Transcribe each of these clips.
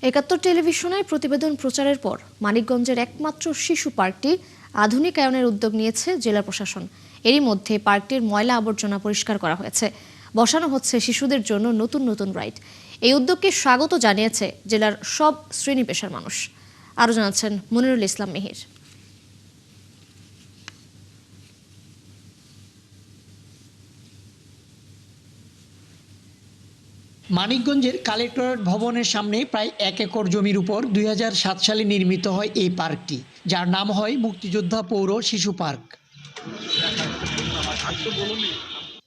একাত্তর টেলিভিশনের প্রতিবেদন প্রচারের পর মানিকগঞ্জের একমাত্র শিশু পার্কটি আধুনিকায়নের উদ্যোগ নিয়েছে জেলা প্রশাসন। এরই মধ্যে পার্কটির ময়লা আবর্জনা পরিষ্কার করা হয়েছে, বসানো হচ্ছে শিশুদের জন্য নতুন নতুন রাইড। এই উদ্যোগকে স্বাগত জানিয়েছে জেলার সব শ্রেণী পেশার মানুষ। আরও জানাচ্ছেন মনিরুল ইসলাম মিহির। মানিকগঞ্জের কালেক্টরেট ভবনের সামনে প্রায় 1 একর জমির উপর 2007 সালে নির্মিত হয় এই পার্কটি, যার নাম হয় মুক্তিযোদ্ধা পৌর শিশু পার্ক।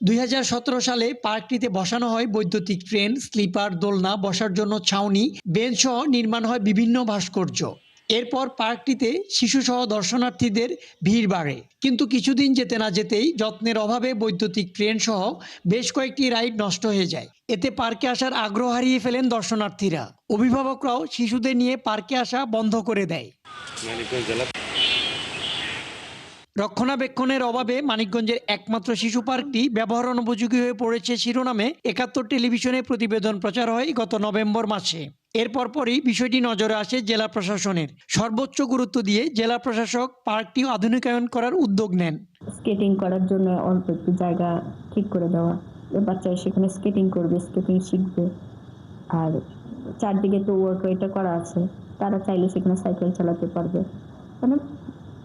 2017 সালে পার্কটিতে বসানো হয় বৈদ্যুতিক ট্রেন, স্লিপার, দোলনা, বসার জন্য ছাউনি, বেঞ্চ সহ নির্মাণ হয় বিভিন্ন ভাস্কর্য। এরপর পার্কটিতে শিশুসহ দর্শনার্থীদের ভিড় বাড়ে, কিন্তু কিছুদিন যেতে না যেতেই যত্নের অভাবে বৈদ্যুতিক ট্রেন সহ বেশ কয়েকটি রাইড নষ্ট হয়ে যায়। এতে পার্কে আসার আগ্রহ হারিয়ে ফেলেন দর্শনার্থীরা। অভিভাবকরাও শিশুদের নিয়ে পার্কে আসা বন্ধ করে দেয়। রক্ষণাবেক্ষণের অভাবে মানিকগঞ্জের একমাত্র শিশু পার্কটি ব্যবহার অনুপযোগী হয়ে পড়েছে শিরোনামে একাত্তর টেলিভিশনে প্রতিবেদন প্রচার হয় গত নভেম্বর মাসে। এর পরপরই বিষয়টি নজরে আসে জেলা প্রশাসনের। সর্বোচ্চ গুরুত্ব দিয়ে জেলা প্রশাসক পার্কটি আধুনিকায়ন করার উদ্যোগ নেন। স্কেটিং করার জন্য অল্প একটু জায়গা ঠিক করে দেওয়া, বাচ্চারা সেখানে স্কেটিং করবে, স্কেটিং শিখবে। আর চারদিকে তো ওয়ার্কওয়েটা করা আছে, তারা চাইলে সেখানে সাইকেল চালাতে পারবে। মানে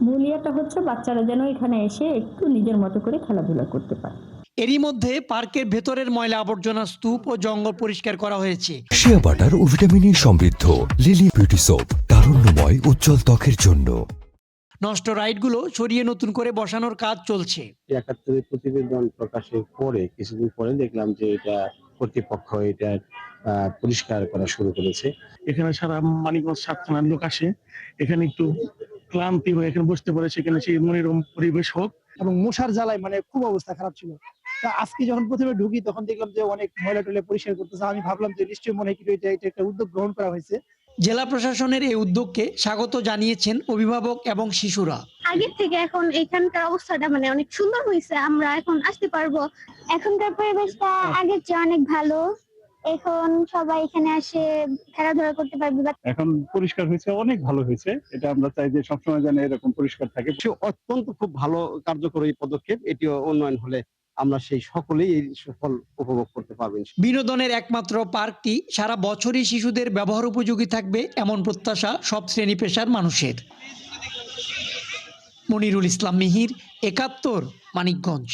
মূল ইয়েটা হচ্ছে বাচ্চারা যেন এখানে এসে একটু নিজের মতো করে খেলাধুলা করতে পারে। এরই মধ্যে পার্কের ভেতরের ময়লা আবর্জনা, স্তূপ ও জঙ্গল পরিষ্কার করা হয়েছে। শিয়া বাটার ও ভিটামিন সমৃদ্ধ লিলি বিউটি সোপ, তারুণ্যময় উজ্জ্বল ত্বকের জন্য। নষ্ট রাইডগুলো সরিয়ে নতুন করে বসানোর কাজ চলছে। ৭১ প্রতিবেদন প্রকাশের পরে কিছুদিন পরে দেখলাম যে এটা কর্তৃপক্ষ এটা পরিষ্কার করা শুরু করেছে। এখানে সারা মানিকগঞ্জ 7 থানার লোক আসে, এখানে একটু ক্লান্তি হয়ে এখানে বসতে পারে, সেখানে সেই মনোরম পরিবেশ হোক। এবং মশার জ্বালায় মানে খুব অবস্থা খারাপ ছিল। তা আজকে যখন প্রথমে ঢুকি তখন দেখলাম যে অনেক ময়লা টয়লা পরিষ্কার করতেছে। আমি ভাবলাম যে নিশ্চয়ই মনে হয় এটা একটা উদ্যোগ গ্রহণ করা হয়েছে। জেলা প্রশাসনের এই উদ্যোগকে স্বাগত জানিয়েছেন অভিভাবক এবং শিশুরা। আগের থেকে এখন এখানকার অবস্থাটা মানে অনেক সুন্দর হয়েছে, আমরা এখন আসতে পারবো। এখনকার পরিবেশটা আগের চেয়ে অনেক ভালো, এখন সবাই এখানে আসে খেলাধুলা করতে পারবে। এখন পরিষ্কার হয়েছে, অনেক ভালো হয়েছে। এটা আমরা চাই যে সবসময় যেন এরকম পরিষ্কার থাকে। অত্যন্ত খুব ভালো কার্যকরী পদক্ষেপ। এটিও উন্নয়ন হলে আমরা সেই সকলেই এই সুফল উপভোগ করতে পারবেন। বিনোদনের একমাত্র পার্কটি সারা বছরই শিশুদের ব্যবহার উপযোগী থাকবে এমন প্রত্যাশা সব শ্রেণী পেশার মানুষের। মনিরুল ইসলাম মিহির, একাত্তর, মানিকগঞ্জ।